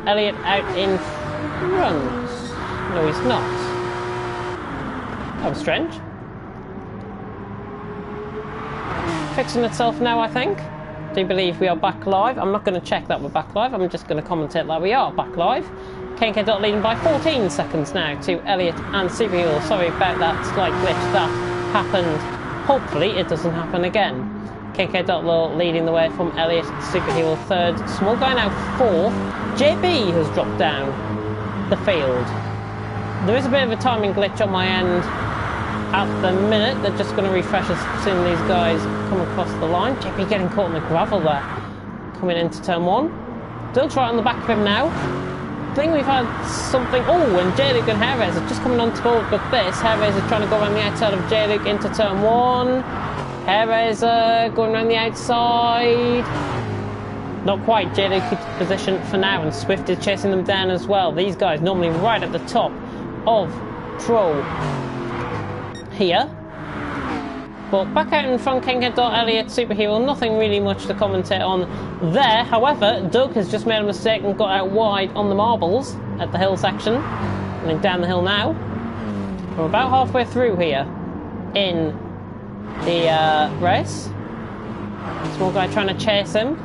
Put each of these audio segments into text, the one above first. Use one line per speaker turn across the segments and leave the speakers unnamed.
Elliott out in front? No, he's not. That was strange. Fixing itself now, I think. Do you believe we are back live? I'm not going to check that we're back live. I'm just going to commentate that we are back live. KK Dot leading by 14 seconds now to Elliott and Superhero. Sorry about that slight glitch that happened. Hopefully it doesn't happen again. KK Dot leading the way from Elliott, Superhero third. Small Guy now fourth. JB has dropped down the field. There is a bit of a timing glitch on my end at the minute. They're just going to refresh as soon as these guys come across the line. JB getting caught in the gravel there. Coming into turn one. Still try on the back of him now. I think we've had something. Oh, and J-Luke and Hairraiser are just coming on to board with this. Hairraiser trying to go around the outside of J-Luke into turn one. Hairraiser going around the outside. Not quite. J-Luke keeps position for now, and Swift is chasing them down as well. These guys normally right at the top of Pro here. But back out in front, KK Dot, Elliott, Superhero, nothing really much to commentate on there. However, Doug has just made a mistake and got out wide on the marbles at the hill section. Running down the hill now. We're about halfway through here in the race. Small Guy trying to chase him.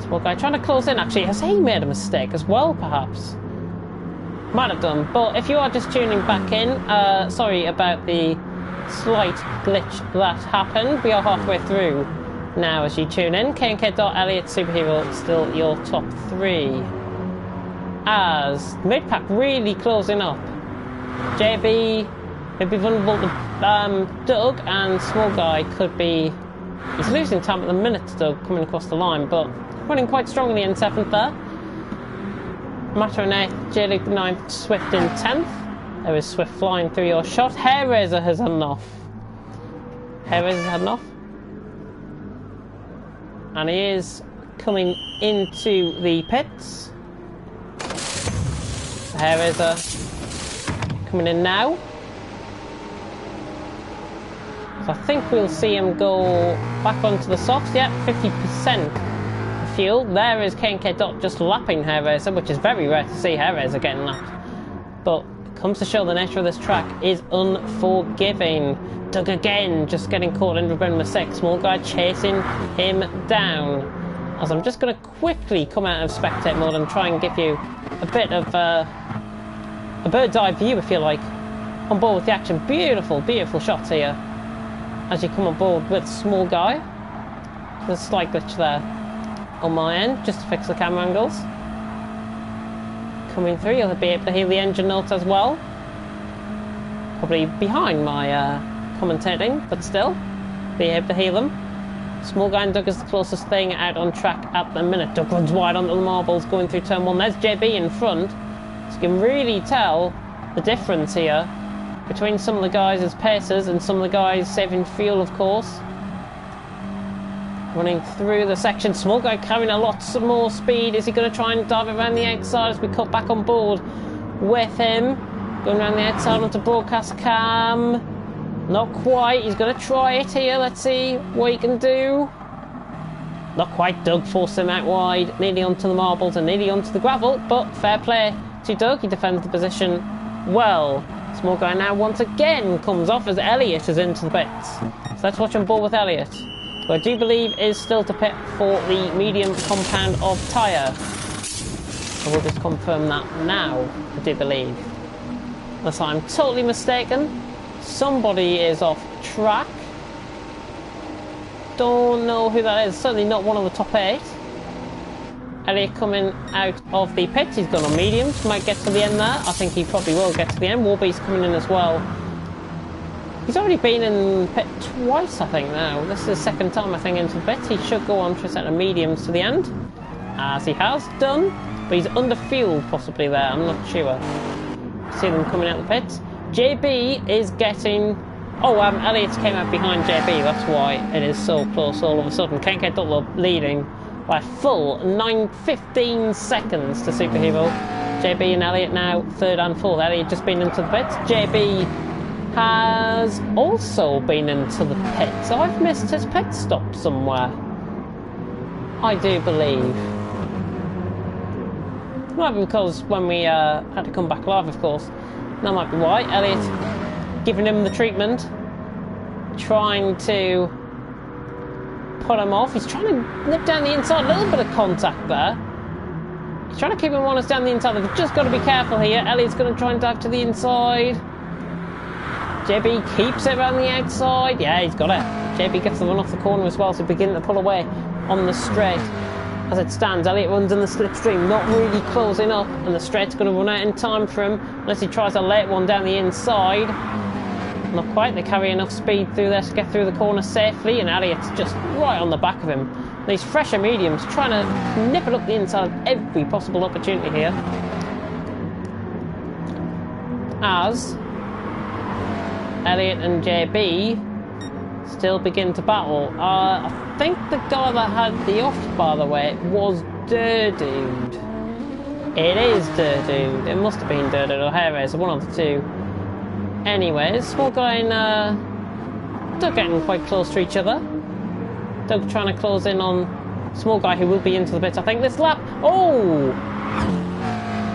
Small Guy trying to close in. Actually, has he made a mistake as well, perhaps? Might have done. But if you are just tuning back in, sorry about the slight glitch that happened. We are halfway through now as you tune in. KK Dot, Elliott, Superhero still your top three. As mid-pack really closing up. JB could be vulnerable to Doug, and Small Guy could be... He's losing time at the minute to Doug coming across the line, but running quite strongly in 7th there. Matter in 8th, J-Luke 9th, Swift in 10th. There is Swift flying through your shot. Hairraiser has had enough. Hairraiser's had enough. And he is coming into the pits. Hairraiser coming in now. So I think we'll see him go back onto the softs. Yeah, 50% fuel. There is KK Dot just lapping Hairraiser, which is very rare to see Hairraiser getting lapped. But comes to show the nature of this track is unforgiving. Doug again, just getting caught in a mistake. Small Guy chasing him down. As I'm just going to quickly come out of spectate mode and try and give you a bit of a bird's eye view, if you like, on board with the action. Beautiful, beautiful shots here as you come on board with Small Guy. There's a slight glitch there on my end, just to fix the camera angles. Coming through, you'll be able to hear the engine notes as well. Probably behind my commentating, but still, be able to hear them. Small Guy and Doug is the closest thing out on track at the minute. Doug runs wide onto the marbles going through turn one. There's JB in front, so you can really tell the difference here between some of the guys as pacers and some of the guys saving fuel, of course. Running through the section. Small Guy carrying a lot more speed. Is he going to try and dive around the outside as we cut back on board with him? Going around the outside onto broadcast cam. Not quite. He's going to try it here. Let's see what he can do. Not quite. Doug forced him out wide. Nearly onto the marbles and nearly onto the gravel. But fair play to Doug. He defends the position well. Small Guy now once again comes off as Elliott is into the pits. So let's watch on board with Elliott, who I do believe is still to pit for the medium compound of tyre. I will just confirm that now, I do believe. Unless I'm totally mistaken. Somebody is off track. Don't know who that is. Certainly not one of the top 8. Elliott coming out of the pits. He's gone on mediums. Might get to the end there. I think he probably will get to the end. Warby's coming in as well. He's already been in pit twice, I think, now. This is the second time, I think, into the pit. He should go on for a set of mediums to the end, as he has done. But he's under fuel, possibly, there. I'm not sure. See them coming out the pits. JB is getting... Oh, Elliott came out behind JB. That's why it is so close all of a sudden. KK Dot leading by a full 15 seconds to Superhero. JB and Elliott now third and fourth. Elliott just been into the pits. JB has also been into the pits. I've missed his pit stop somewhere, I do believe. Might be because when we had to come back live, of course. That might be why. Elliot giving him the treatment, trying to pull him off. He's trying to nip down the inside. A little bit of contact there. He's trying to keep him honest down the inside. They've just got to be careful here. Elliot's going to try and dive to the inside. JB keeps it around the outside. Yeah, he's got it. JB gets the run off the corner as well, so beginning to pull away on the straight. As it stands, Elliot runs in the slipstream, not really closing up, and the straight's going to run out in time for him, unless he tries a late one down the inside. Not quite. They carry enough speed through there to get through the corner safely, and Elliot's just right on the back of him. These fresher mediums trying to nip it up the inside of every possible opportunity here. As Elliot and JB still begin to battle. I think the guy that had the off, by the way, was Durdude. It is Durdude. It must have been Durdude or Hairraiser, one of the two. Anyways, small guy and Doug getting quite close to each other. Doug trying to close in on small guy who will be into the pits, I think, this lap. Oh!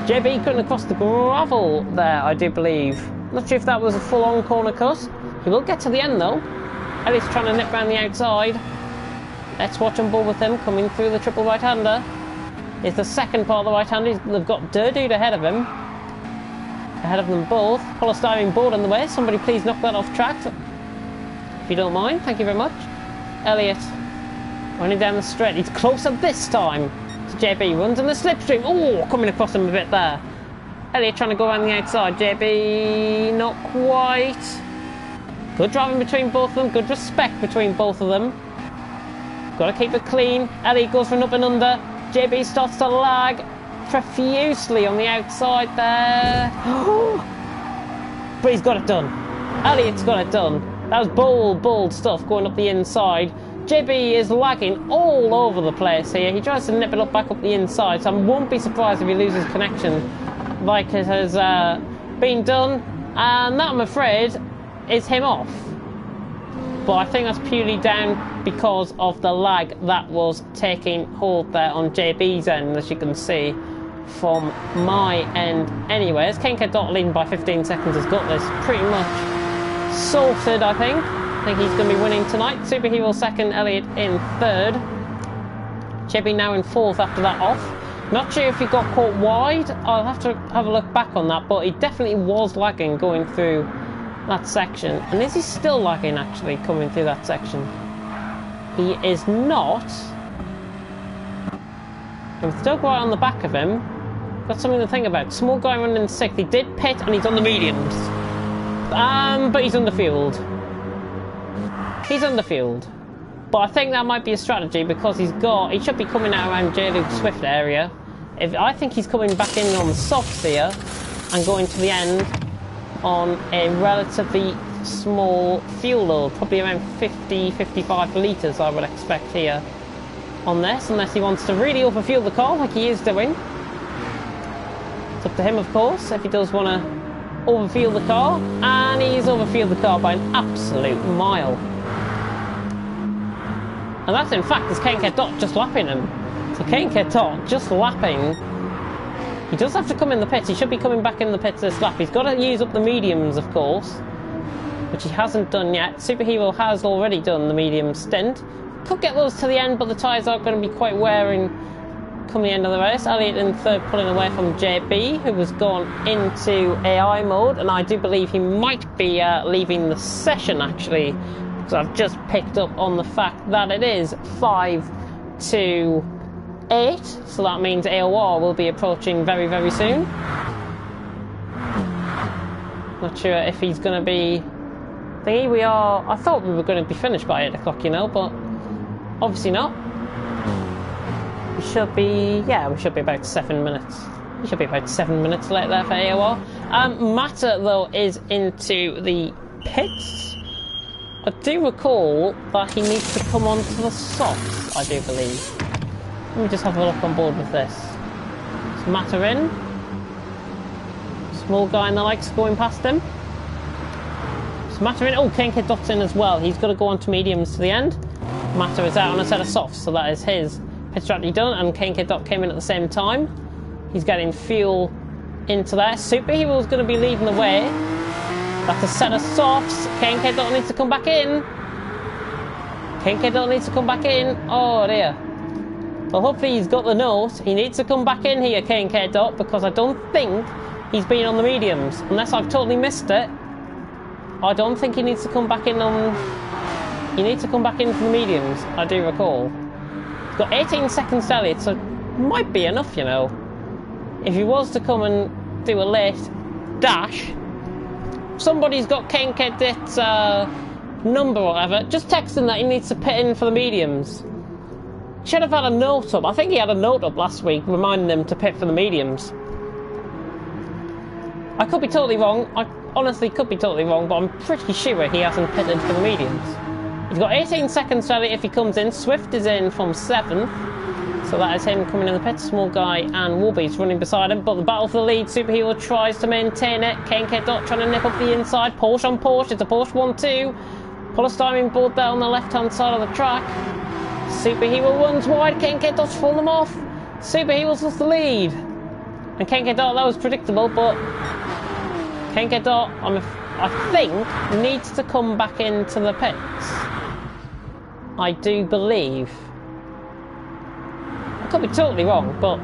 JB cutting across the gravel there, I do believe. Not sure if that was a full-on corner cut. He will get to the end, though. Elliot's trying to nip around the outside. Let's watch on board with him, coming through the triple right-hander. It's the second part of the right-hander. They've got Durdude ahead of him. Ahead of them both. Polystyrene board on the way. Somebody please knock that off track, if you don't mind. Thank you very much. Elliot running down the straight. He's closer this time to JB. Runs in the slipstream. Oh, coming across him a bit there. Elliot trying to go around the outside. JB not quite. Good driving between both of them. Good respect between both of them. Got to keep it clean. Elliot goes for an up and under. JB starts to lag profusely on the outside there. But he's got it done. Elliot's got it done. That was bold stuff going up the inside. JB is lagging all over the place here. He tries to nip it up back up the inside, so I won't be surprised if he loses connection like it has been done. And that, I'm afraid, is him off. But I think that's purely down because of the lag that was taking hold there on JB's end, as you can see from my end. Anyways, Kenke leading by 15 seconds has got this pretty much sorted, I think. I think he's going to be winning tonight. Superhero second, Elliot in third. JB now in fourth after that off. Not sure if he got caught wide. I'll have to have a look back on that, but he definitely was lagging going through that section. And is he still lagging actually coming through that section? He is not. And with Doug right on the back of him, got something to think about. Small guy running in sixth. He did pit and he's on the mediums. But he's underfueled. He's underfueled. But I think that might be a strategy because he should be coming out around J. Luke Swift area. I think he's coming back in on the softs here and going to the end on a relatively small fuel load, probably around 50-55 litres I would expect here on this, unless he wants to really overfuel the car like he is doing. It's up to him, of course, if he does want to overfuel the car, and he's overfueled the car by an absolute mile. And that's in fact as Kenke just lapping him. So Kenke just lapping. He does have to come in the pits. He should be coming back in the pits this lap. He's got to use up the mediums, of course, which he hasn't done yet. Superhero has already done the medium stint. Could get those to the end, but the tyres aren't going to be quite wearing come the end of the race. Elliot in third, pulling away from JB, who has gone into AI mode, and I do believe he might be leaving the session, actually, because I've just picked up on the fact that it is 5 to 8, so that means AOR will be approaching very, very soon. Not sure if he's going to be thingy. I thought we were going to be finished by 8 o'clock, you know, but obviously not. We should be about 7 minutes. We should be about 7 minutes late there for AOR. Matter, though, is into the pits. I do recall that he needs to come onto the softs, I do believe. Let me just have a look on board with this. Is Matter in? Small guy in the likes going past him. Is Matter in? Oh, Kenke Dot's in as well. He's got to go on to mediums to the end. Matter is out on a set of softs, so that is his pit strategy done, and Kenke Dot came in at the same time. He's getting fuel into there. Superhero's going to be leading the way. That's a set of softs. K&K Dot needs to come back in. K&K Dot needs to come back in. Oh dear. Well, hopefully he's got the note. He needs to come back in here, K&K Dot, because I don't think he's been on the mediums. Unless I've totally missed it. I don't think he needs to come back in on... He needs to come back in for the mediums, I do recall. He's got 18 seconds to Elliot, so might be enough, you know. If he was to come and do a late dash, somebody's got K&K Dot's number or whatever, just text him that he needs to pit in for the mediums. Should have had a note up. I think he had a note up last week reminding him to pit for the mediums. I could be totally wrong. I honestly could be totally wrong, but I'm pretty sure he hasn't pitted for the mediums. He's got 18 seconds to if he comes in. Swift is in from 7th. So that is him coming in the pit. Small guy and Warby's running beside him. But the battle for the lead. Superhero tries to maintain it. K&K Dot trying to nip up the inside. Porsche on Porsche. It's a Porsche 1-2. Polystyrene board there on the left-hand side of the track. Superhero runs wide. K&K Dot's falling them off. Superhero's lost the lead. And K&K Dot, that was predictable, but K&K Dot, I think, needs to come back into the pits. I do believe. I could be totally wrong, but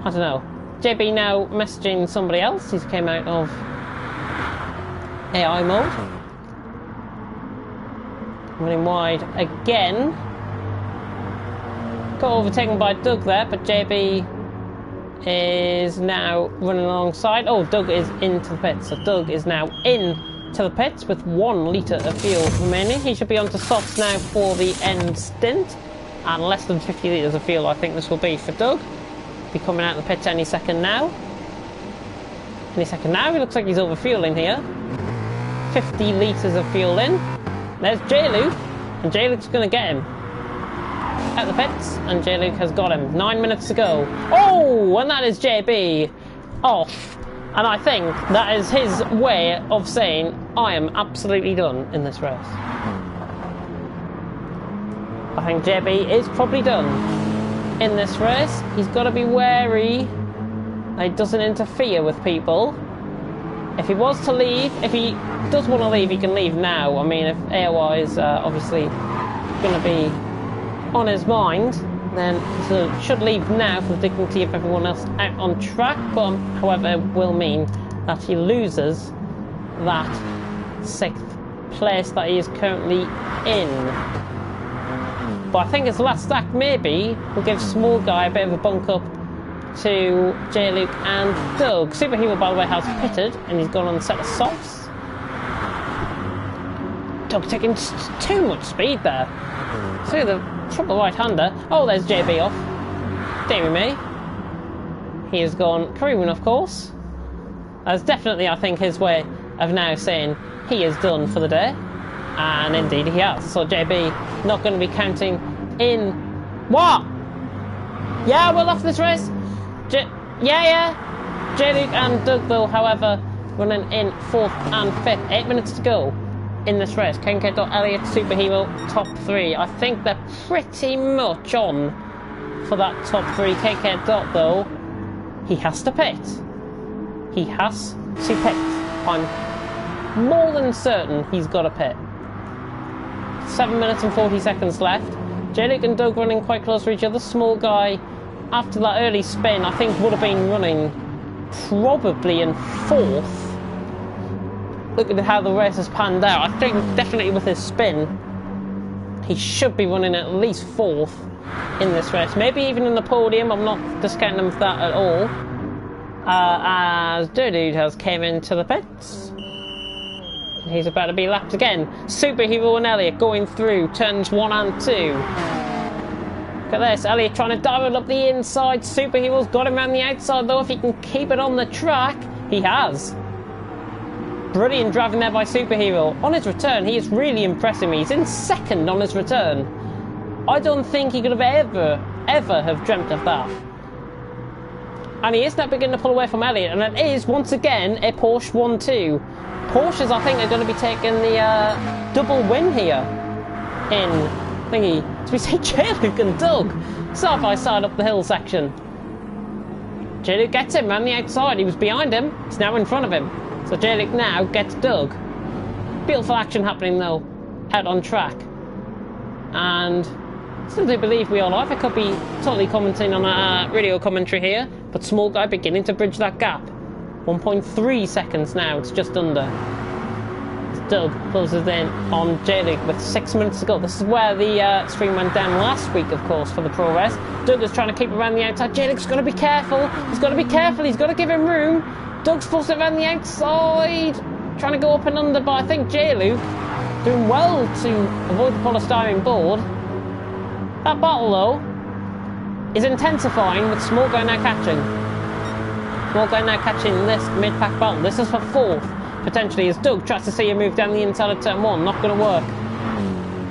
I don't know. JB now messaging somebody else. He's came out of AI mode. Running wide again. Got overtaken by Doug there, but JB is now running alongside. Oh, Doug is into the pits. So Doug is now in to the pits with 1 litre of fuel remaining. He should be onto softs now for the end stint. And less than 50 litres of fuel, I think this will be for Doug. Be coming out of the pits any second now. Any second now. He looks like he's overfueling here. 50 litres of fuel in. There's J-Luke. And J-Luke's going to get him at the pits, and J-Luke has got him. 9 minutes to go. Oh, and that is JB off. And I think that is his way of saying, I am absolutely done in this race. I think JB is probably done in this race. He's got to be wary that he doesn't interfere with people. If he was to leave, if he does want to leave, he can leave now. I mean, if AOI is obviously going to be on his mind, then he should leave now for the dignity of everyone else out on track. But however, it will mean that he loses that 6th place that he is currently in. But I think his last stack maybe will give Small Guy a bit of a bunk up to J-Luke and Doug. Superhero, by the way, has pitted and he's gone on a set of softs. Doug taking too much speed there. So the triple right-hander. Oh, there's JB off. Dear me. He has gone Korean, of course. That's definitely, I think, his way of now saying he is done for the day. And indeed he has. So JB not going to be counting in. What? Yeah, we're off this race. Yeah. J-Luke and Doug, though, however, running in 4th and 5th. 8 minutes to go in this race. K&K Dot, Elliot, Superhero, top 3. I think they're pretty much on for that top 3. K&K Dot, though, he has to pit. He has to pit. I'm more than certain he's got to pit. 7 minutes and 40 seconds left. J-Luke and Doug running quite close to each other. Small Guy, after that early spin, I think would have been running probably in 4th. Look at how the race has panned out. I think definitely with his spin, he should be running at least 4th in this race. Maybe even in the podium. I'm not discounting him for that at all. As Dude has came into the pits. He's about to be lapped again. Superhero and Elliot going through turns 1 and 2. Look at this. Elliot trying to dive it up the inside. Superhero's got him around the outside, though. If he can keep it on the track, he has. Brilliant driving there by Superhero. On his return, he is really impressing me. He's in 2nd on his return. I don't think he could have ever have dreamt of that. And he is now beginning to pull away from Elliot. And it is, once again, a Porsche 1-2. Porsches, I think, are going to be taking the double win here in thingy. Did we say J-Luke and Doug? Side by side up the hill section. J-Luke gets him around the outside. He was behind him. He's now in front of him. So J-Luke now gets Doug. Beautiful action happening though, out on track. And still do believe we are live. I could be totally commenting on a radio commentary here, but Small Guy beginning to bridge that gap. 1.3 seconds now, it's just under. As Doug closes in on J-Luke with 6 minutes to go. This is where the stream went down last week, of course, for the Pro Rest. Doug is trying to keep around the outside. J-Luke's got to be careful. He's got to be careful. He's got to give him room. Doug's forced it around the outside, trying to go up and under, but I think J-Luke doing well to avoid the polystyrene board. That battle, though, is intensifying with Small Guy now catching. Small Guy now catching this mid-pack battle. This is for 4th, potentially, as Doug tries to see him move down the inside of turn 1. Not going to work.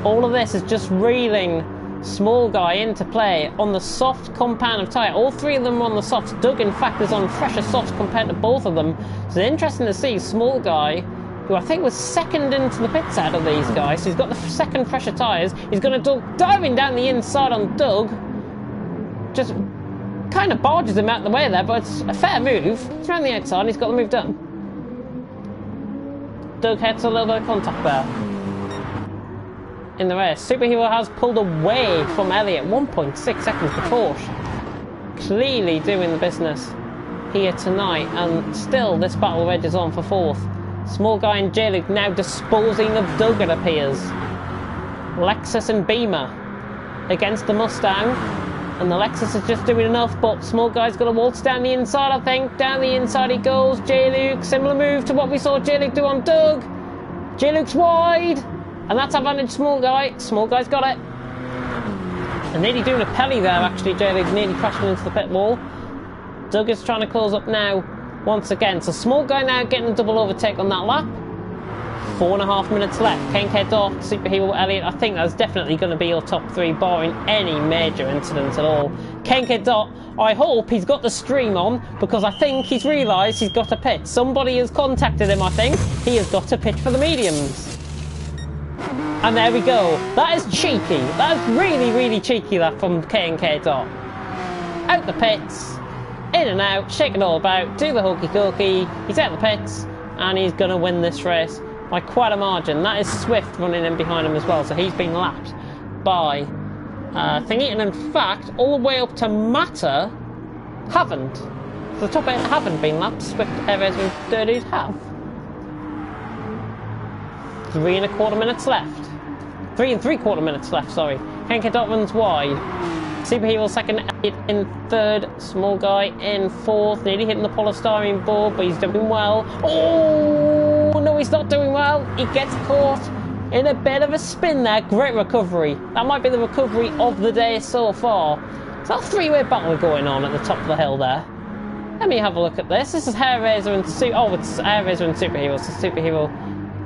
All of this is just reeling Small Guy into play on the soft compound of tyre. All 3 of them are on the softs. Doug, in fact, is on fresher softs compared to both of them. So it's interesting to see Small Guy, who I think was second into the pits out of these guys. So he's got the second fresher tyres. He's going to diving down the inside on Doug. Just kind of barges him out of the way there, but it's a fair move. He's around the outside and he's got the move done. Doug hits a little bit of contact there in the race. Superhero has pulled away from Elliott. 1.6 seconds to Porsche. Clearly doing the business here tonight, and still this battle rages on for 4th. Small Guy and J-Luke now disposing of Doug, it appears. Lexus and Beamer against the Mustang, and the Lexus is just doing enough, but Small Guy's got to waltz down the inside, I think. Down the inside he goes. J-Luke, similar move to what we saw J-Luke do on Doug. J-Luke's wide, and that's advantage Small Guy. Small Guy's got it. And nearly doing a pelly there, actually. J-Luke nearly crashing into the pit wall. Doug is trying to close up now once again. So Small Guy now getting a double overtake on that lap. 4.5 minutes left. Kane K. Dot, Superhero, Elliott. I think that's definitely going to be your top 3, barring any major incidents at all. Kane K. Dot, I hope he's got the stream on, because I think he's realised he's got to pit. Somebody has contacted him, I think. He has got to pitch for the mediums. And there we go. That is cheeky. That is really, really cheeky, that from K&K Dot. Out the pits, in and out, shake it all about, do the hokey cokey. He's out the pits, and he's going to win this race by quite a margin. That is Swift running in behind him as well, so he's been lapped by Thingy. And in fact, all the way up to Matter haven't. The top 8 haven't been lapped. Swift, Perez and Dirties have. 3.25 minutes left. 3 3/4 minutes left, sorry. Henke Dot runs wide. Superhero second, Elliott in 3rd, Small Guy in 4th. Nearly hitting the polystyrene board, but he's doing well. Oh, no, he's not doing well. He gets caught in a bit of a spin there. Great recovery. That might be the recovery of the day so far. It's a 3-way battle going on at the top of the hill there. Let me have a look at this. This is Hair Razor and it's Hair Razor and Superhero. So Superhero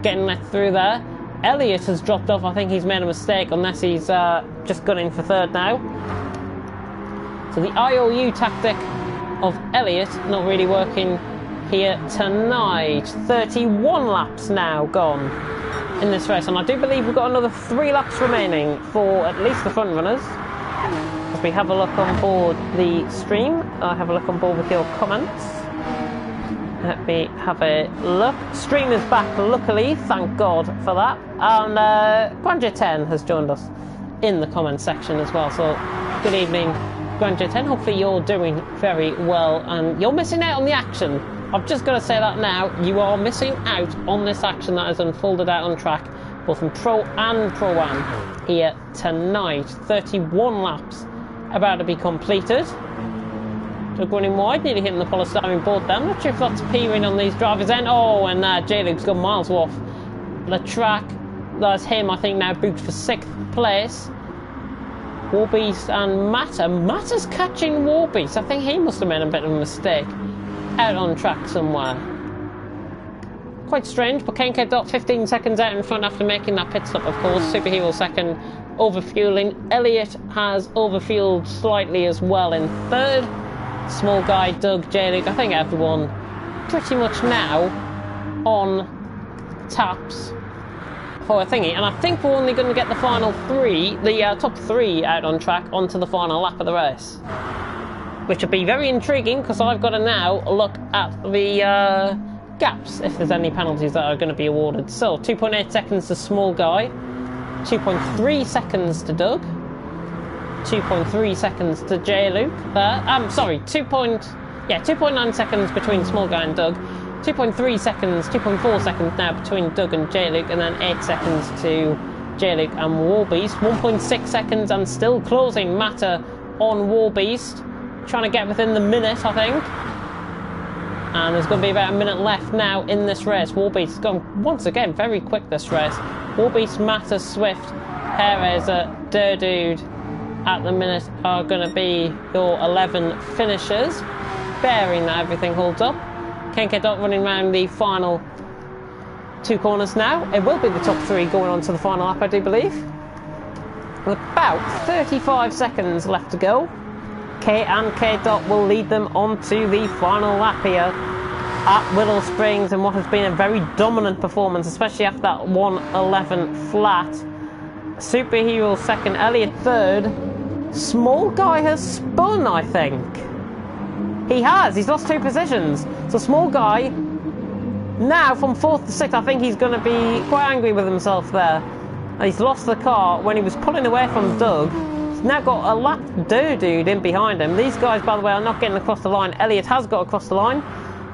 getting let through there. Elliott has dropped off. I think he's made a mistake, unless he's just gunning for 3rd now. So the IOU tactic of Elliott not really working here tonight. 31 laps now gone in this race, and I do believe we've got another 3 laps remaining for at least the front runners. As we have a look on board the stream, I have a look on board with your comments. Let me have a look. Stream is back, luckily, thank God for that. And GT3 has joined us in the comment section as well. So, good evening, GT3. Hopefully you're doing very well, and you're missing out on the action. I've just got to say that now. You are missing out on this action that has unfolded out on track, both in Pro and Pro-Am here tonight. 31 laps about to be completed. Doug running wide, nearly hitting the polystyrene board there. I'm not sure if that's peering on these drivers' end. Oh, and J-Luke's gone miles off the track. That's him, I think, now booked for 6th place. Warbeast and Matter. Matter's catching Warbeast. I think he must have made a bit of a mistake out on track somewhere. Quite strange, but K&K Dot 15 seconds out in front after making that pit stop, of course. Superhero second, overfueling. Elliott has overfueled slightly as well in 3rd. Small Guy, Doug, J-Luke, I think everyone pretty much now on taps for a thingy. And I think we're only going to get the final 3, the top 3 out on track onto the final lap of the race. which will be very intriguing because I've got to now look at the gaps if there's any penalties that are going to be awarded. So 2.8 seconds to Small Guy, 2.3 seconds to Doug, 2.3 seconds to J-Luke there. Sorry, 2.9 seconds between Small Guy and Doug, 2.3 seconds, 2.4 seconds now between Doug and J-Luke, and then 8 seconds to J-Luke and Warbeast. 1.6 seconds and still closing matter on Warbeast. Trying to get within the minute, I think. And there's going to be about a minute left now in this race. Warbeast has gone once again very quick this race. Warbeast, Matter, Swift, Hairraiser, Durdude at the minute are going to be your 11 finishers. Bearing that everything holds up. KK Dot running around the final 2 corners now. It will be the top 3 going on to the final lap, I do believe. With about 35 seconds left to go. K and K Dot will lead them onto the final lap here at Willow Springs in what has been a very dominant performance, especially after that 1:11 flat. Superhero second, Elliot third. Small Guy has spun, I think. He has, he's lost 2 positions. So Small Guy, now from 4th to 6th, I think he's going to be quite angry with himself there. He's lost the car when he was pulling away from Doug. He's now got a lap Durdude in behind him. These guys, by the way, are not getting across the line. Elliot has got across the line.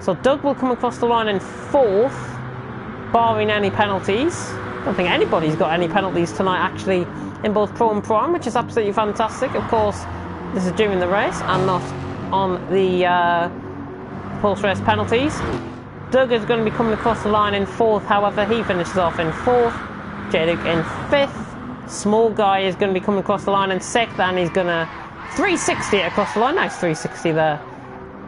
So Doug will come across the line in 4th, barring any penalties. I don't think anybody's got any penalties tonight, actually, in both Pro and Prime, which is absolutely fantastic. Of course, this is during the race and not on the post-race penalties. Doug is going to be coming across the line in 4th, however, he finishes off in 4th. J-Luke in 5th. Small Guy is going to be coming across the line in 6th, and he's going to 360 it across the line. Nice 360 there.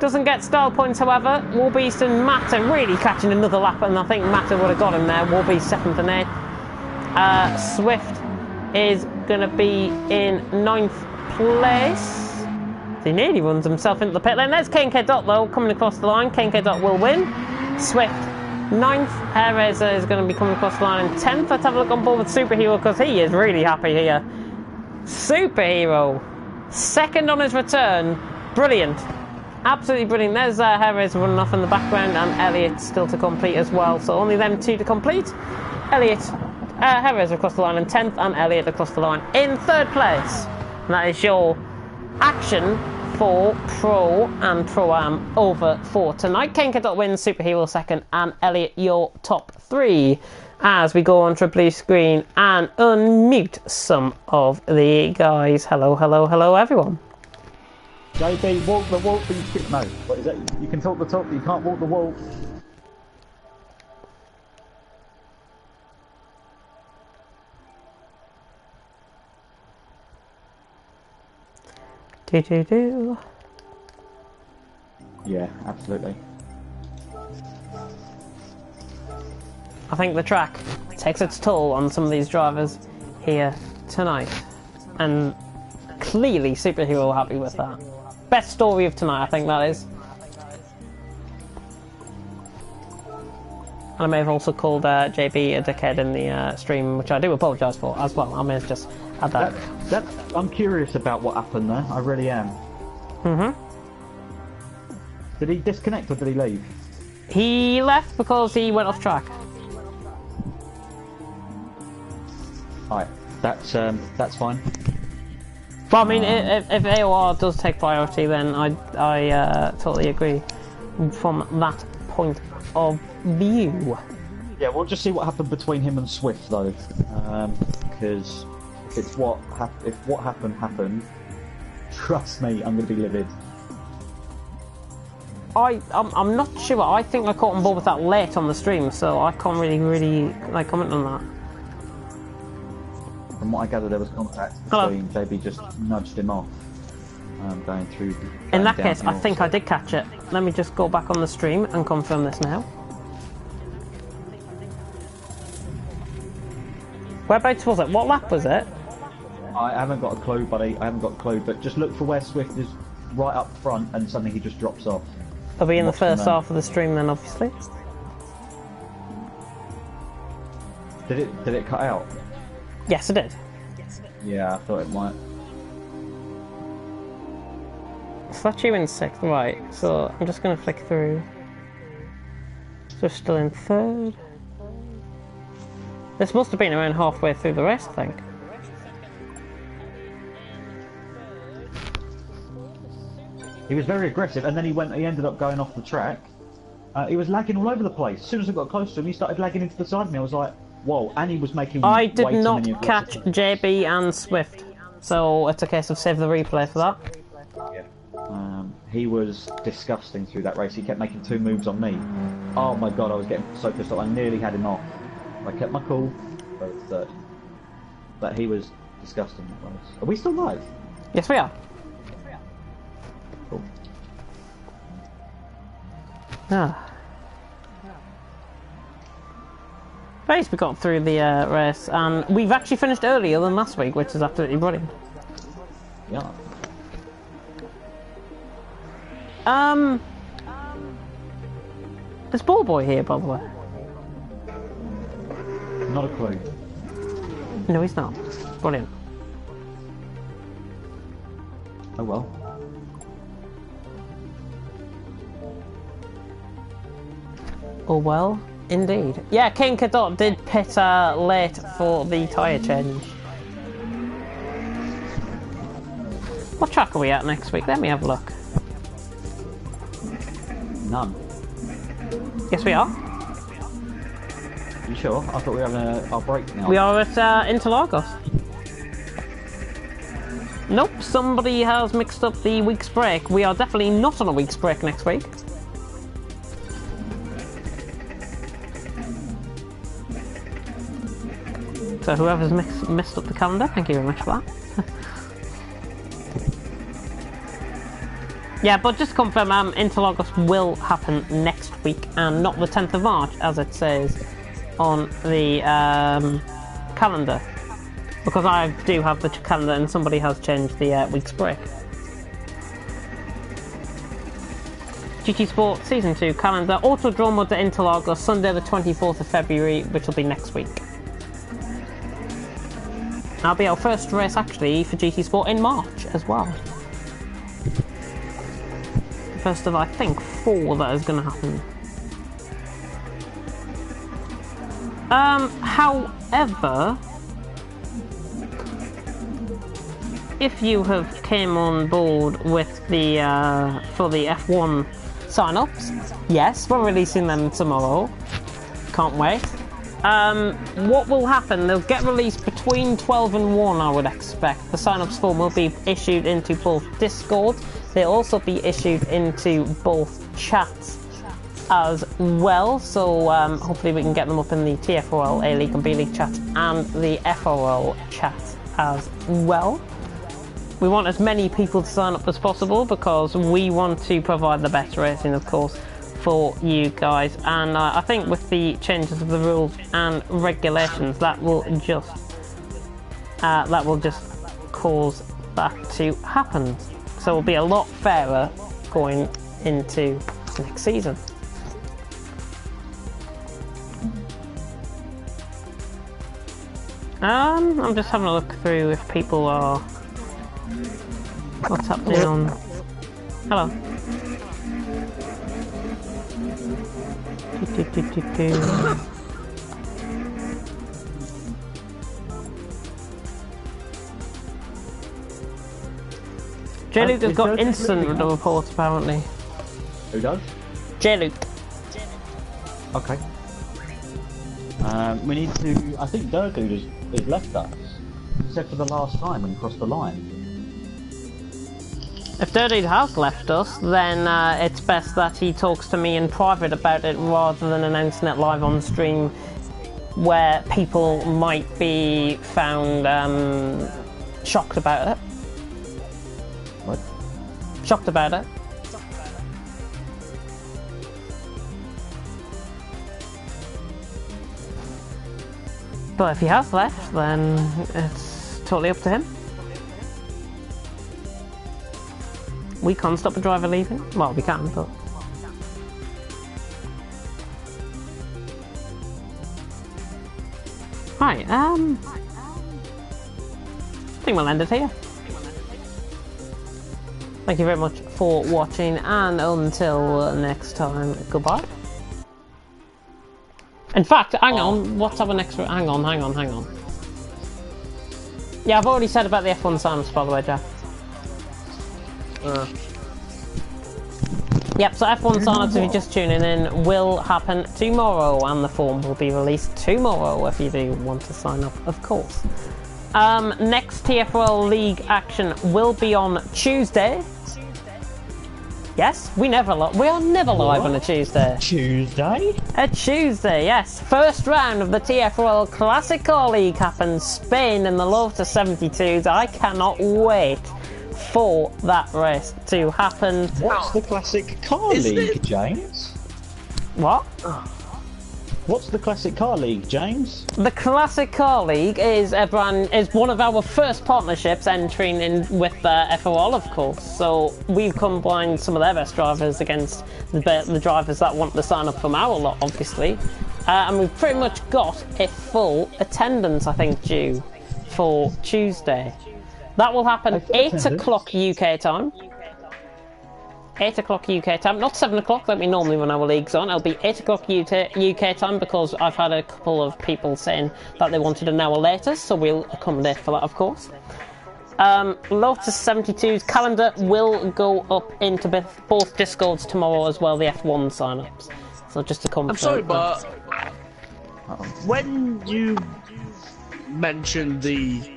Doesn't get style points, however. Warbeast and Matter really catching another lap, and I think Matter would have got him there. Warbeast 7th and 8th. Swift is going to be in 9th place. He nearly runs himself into the pit lane. There's KK Dot, though, coming across the line. KK Dot will win. Swift 9th. Hairraiser is going to be coming across the line in 10th. Let's have a look on board with Superhero because he is really happy here. Superhero, 2nd on his return. Brilliant. Absolutely brilliant. There's Hairraiser running off in the background and Elliot still to complete as well. So only them 2 to complete. Elliot, Hairraiser across the line in 10th and Elliot across the line in 3rd place. And that is your action for Pro and Pro-Am over for tonight. KK wins, Superhero 2nd, and Elliot your top 3. As we go on to a blue screen and unmute some of the guys. Hello, hello, hello, everyone.
JB, walk the walk, but you skip. No, what is that? You can talk the talk, but you can't walk the walk.
Do.
Yeah, absolutely.
I think the track takes its toll on some of these drivers here tonight, and clearly Superhero are happy with that. Best story of tonight, I think that is. And I may have also called JB a dickhead in the stream, which I do apologise for as well. I may have just had that.
I'm curious about what happened there. I really am. Did he disconnect or did he leave?
He left because he went off track.
Alright, that's fine.
But I mean, if AOR does take priority, then I totally agree from that point of view.
Yeah, we'll just see what happened between him and Swift, though, because if what happened, trust me, I'm going to be livid.
I'm not sure. I think I caught on board with that late on the stream, so I can't really like comment on that.
From what I gather, there was contact between JB just nudged him off, going through.
In that case, I think I did catch it. Let me just go back on the stream and confirm this now. Whereabouts was it? What lap was it?
I haven't got a clue, buddy. I haven't got a clue, but just look for where Swift is right up front, and suddenly he just drops off.
It'll be in the first half of the stream then, obviously.
Did it cut out?
Yes, it did.
Yeah, I thought it might.
that's you in 6th, right? So I'm just going to flick through. So still in 3rd. This must have been around halfway through the race, I think.
He was very aggressive, and then he ended up going off the track. He was lagging all over the place. As soon as I got close to him, he started lagging into the side of me. I was like, whoa, and he was making
I did
way too
not
many
catch JB and Swift, so it's a case of save the replay for that.
Yeah. He was disgusting through that race. He kept making 2 moves on me. Oh my god, I was getting so pissed off. I nearly had him off. I kept my cool, but he was disgusting. Are we still live?
Yes, we are.
Cool.
Ah. Right, we got through the race, and we've actually finished earlier than last week, which is absolutely brilliant.
Yeah.
Is Ball Boy here, by the way?
Not a clue.
No, he's not. Brilliant.
Oh well.
Oh well, indeed. Yeah, King Cadot did pit late for the tyre change. What track are we at next week? Let me have a look.
None.
Yes, we are.
You sure? I thought we were having our break now.
We are at Interlagos. Nope, somebody has mixed up the week's break. We are definitely not on a week's break next week. So whoever's messed up the calendar, thank you very much for that. Yeah, but just to confirm, Interlagos will happen next week and not the 10th of March, as it says on the calendar. Because I do have the calendar and somebody has changed the week's break. GT Sport Season 2 calendar, Autodromo de Interlagos, Sunday the 24th of February, which will be next week. That'll be our first race actually for GT Sport in March as well. First of, I think, 4 that is going to happen. However, if you have came on board with the for the F1 sign-ups, yes, we're releasing them tomorrow. Can't wait. What will happen? They'll get released between 12 and 1, I would expect. The sign-ups form will be issued into both Discord. They'll also be issued into both chats as well. So hopefully we can get them up in the TFRL A-League and B-League chat and the FRL chat as well. We want as many people to sign up as possible because we want to provide the best racing, of course, for you guys. And I think with the changes of the rules and regulations, that will just cause that to happen. So it'll be a lot fairer going into next season. I'm just having a look through if people are... What's happening on... Hello. J-Luke has got instant reports apparently.
Who does?
J-Luke.
Okay. We need to... I think Durgood has left us. Except for the last time when he crossed the line.
If Durgood has left us, then it's best that he talks to me in private about it rather than announcing it live on the stream where people might be found shocked about it.
What?
Shocked about it. But if he has left, then it's totally up to him. We can't stop a driver leaving. Well, we can, but... Right, I think we'll end it here. Thank you very much for watching, and until next time, goodbye. In fact, hang on, what's our next... Hang on. Yeah, I've already said about the F1 sign-ups, by the way, Jack. Yep, so F1 sign-ups, if you're just tuning in, will happen tomorrow, and the form will be released tomorrow if you do want to sign up, of course. Next TFRL League action will be on Tuesday. Yes, we are never live on a Tuesday.
Tuesday?
A Tuesday, yes. First round of the TFRL Classic Car League happens. Spain in the Lotus 72s. I cannot wait for that race to happen.
What's the Classic Car League, James?
What?
What's the Classic Car League, James?
The Classic Car League is one of our first partnerships entering in with FOL, of course. So we've combined some of their best drivers against the drivers that want to sign up from our lot, obviously. And we've pretty much got a full attendance, I think, due for Tuesday. That will happen 8 o'clock UK time. 8 o'clock UK time, not 7 o'clock like we normally run our leagues on. It'll be 8 o'clock UK time because I've had a couple of people saying that they wanted an hour later, so we'll accommodate for that, of course. Lotus 72's calendar will go up into both Discords tomorrow as well, the F1 sign-ups. So just to confirm.
I'm sorry, but when you mentioned the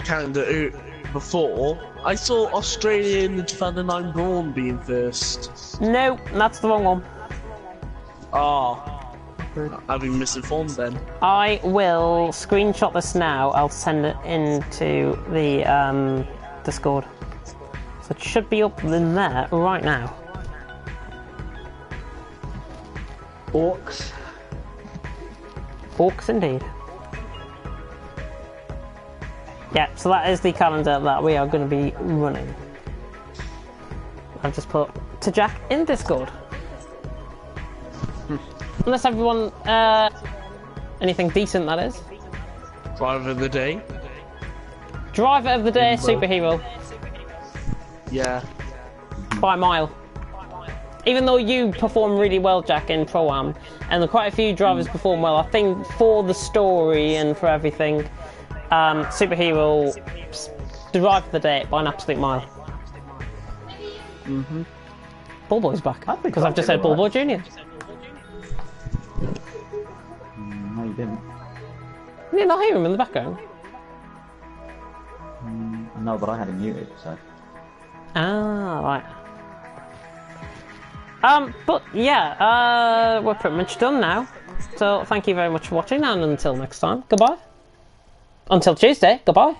calendar before, I saw Australia in the 2009 Brawn being first.
No, that's the wrong one.
Ah, I've been misinformed then.
I will screenshot this now. I'll send it into the Discord. So it should be up in there right now.
Orcs.
Orcs indeed. Yeah, so that is the calendar that we are going to be running. I've just put to Jack in Discord. Unless everyone, anything decent, that is.
Driver of the day.
Driver of the day, superhero.
Yeah.
By a mile. Even though you perform really well, Jack, in Pro-Am, and quite a few drivers perform well, I think for the story and for everything, superhero drive of the day by an absolute mile. Bullboy's back because I've just said Bullboy Junior.
No, you didn't.
You did not hear him in the background.
No, but I had him muted, so.
Ah, right. But yeah, we're pretty much done now. So thank you very much for watching, and until next time, goodbye. Until Tuesday, goodbye.